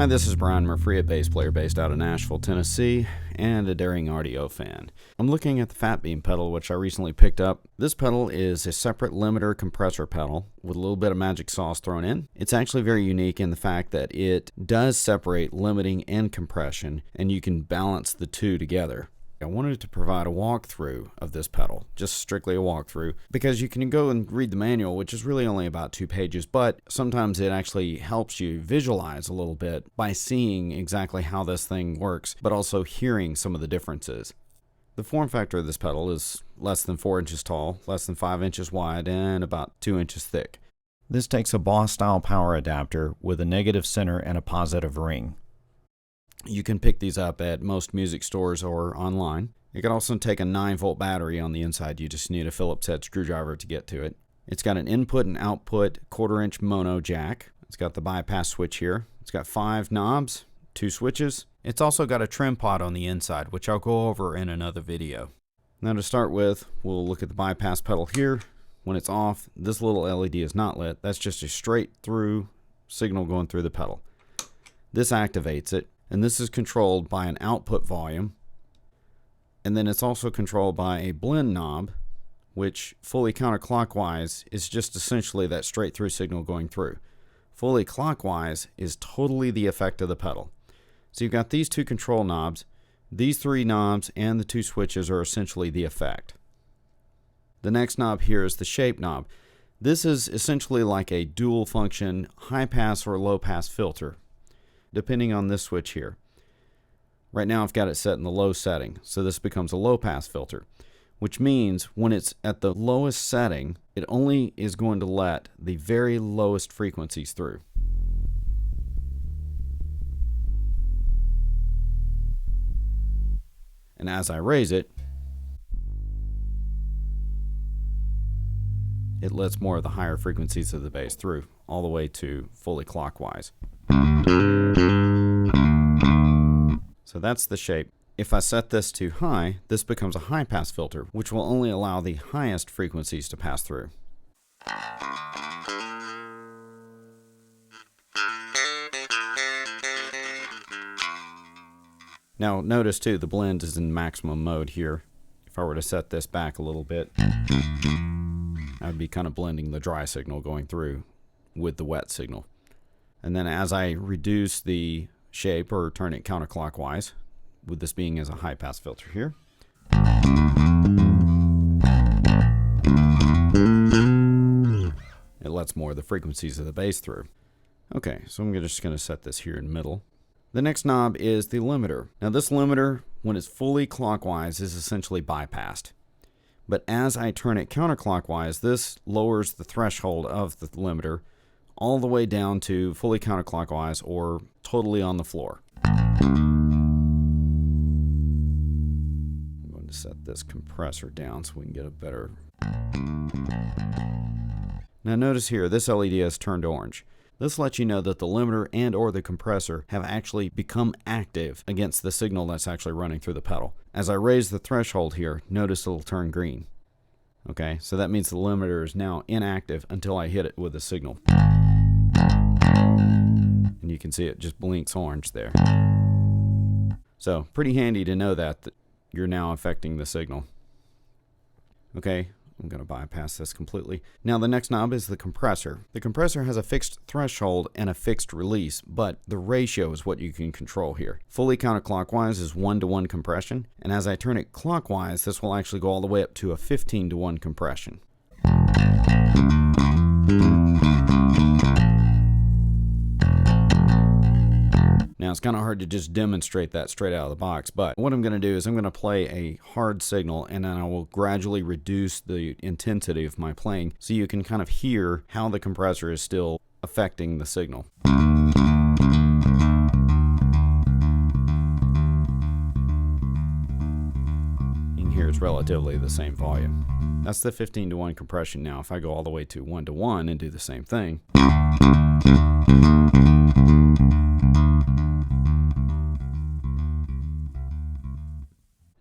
Hi, this is Brian Murphy, a bass player based out of Nashville, Tennessee, and a daring audio fan. I'm looking at the Phat Beam pedal, which I recently picked up. This pedal is a separate limiter compressor pedal with a little bit of magic sauce thrown in. It's actually very unique in the fact that it does separate limiting and compression, and you can balance the two together. I wanted to provide a walkthrough of this pedal, just strictly a walkthrough, because you can go and read the manual, which is really only about 2 pages, but sometimes it actually helps you visualize a little bit by seeing exactly how this thing works, but also hearing some of the differences. The form factor of this pedal is less than 4 inches tall, less than 5 inches wide, and about 2 inches thick. This takes a Boss-style power adapter with a negative center and a positive ring. You can pick these up at most music stores or online. It can also take a 9-volt battery on the inside. You just need a Phillips head screwdriver to get to it. It's got an input and output 1/4-inch mono jack. It's got the bypass switch here. It's got 5 knobs, 2 switches. It's also got a trim pot on the inside, which I'll go over in another video. Now to start with, we'll look at the bypass pedal here. When it's off, this little LED is not lit. That's just a straight through signal going through the pedal. This activates it. And this is controlled by an output volume. And then it's also controlled by a blend knob, which fully counterclockwise is just essentially that straight through signal going through. Fully clockwise is totally the effect of the pedal. So you've got these 2 control knobs. These 3 knobs and the 2 switches are essentially the effect. The next knob here is the shape knob. This is essentially like a dual function high pass or low pass filter, depending on this switch here. Right now I've got it set in the low setting, so this becomes a low pass filter, which means when it's at the lowest setting, it only is going to let the very lowest frequencies through. And as I raise it, it lets more of the higher frequencies of the bass through, all the way to fully clockwise. So that's the shape. If I set this to high, this becomes a high pass filter, which will only allow the highest frequencies to pass through. Now notice too, the blend is in maximum mode here. If I were to set this back a little bit, I'd be kind of blending the dry signal going through with the wet signal. And then as I reduce the shape or turn it counterclockwise, with this being as a high pass filter here, it lets more of the frequencies of the bass through. Okay, so I'm just going to set this here in the middle. The next knob is the limiter. Now this limiter, when it's fully clockwise, is essentially bypassed. But as I turn it counterclockwise, this lowers the threshold of the limiter all the way down to fully counterclockwise or totally on the floor. I'm going to set this compressor down so we can get a better... Now notice here, this LED has turned orange. This lets you know that the limiter and or the compressor have actually become active against the signal that's actually running through the pedal. As I raise the threshold here, notice it'll turn green. Okay, so that means the limiter is now inactive until I hit it with a signal. And you can see it just blinks orange there. So pretty handy to know that you're now affecting the signal. Okay, I'm going to bypass this completely. Now the next knob is the compressor. The compressor has a fixed threshold and a fixed release, but the ratio is what you can control here. Fully counterclockwise is 1-to-1 compression, and as I turn it clockwise, this will actually go all the way up to a 15-to-1 compression. Now it's kind of hard to just demonstrate that straight out of the box, but what I'm going to do is I'm going to play a hard signal and then I will gradually reduce the intensity of my playing so you can kind of hear how the compressor is still affecting the signal. You can hear it's relatively the same volume. That's the 15-to-1 compression. Now if I go all the way to 1-to-1 and do the same thing,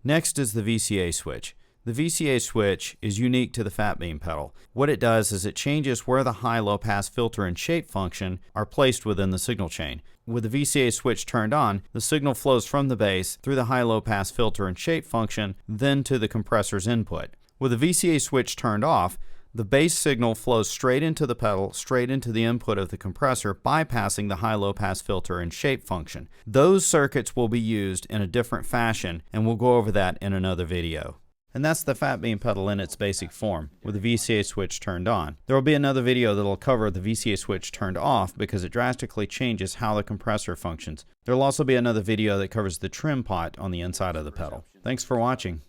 next is the VCA switch. The VCA switch is unique to the Phat beam pedal. What it does is it changes where the high-low pass filter and shape function are placed within the signal chain. With the VCA switch turned on, the signal flows from the bass through the high-low pass filter and shape function, then to the compressor's input. With the VCA switch turned off, the bass signal flows straight into the pedal, straight into the input of the compressor, bypassing the high-low pass filter and shape function. Those circuits will be used in a different fashion, and we'll go over that in another video. And that's the Phat beam pedal in its basic form, with the VCA switch turned on. There will be another video that will cover the VCA switch turned off because it drastically changes how the compressor functions. There will also be another video that covers the trim pot on the inside of the pedal. Thanks for watching.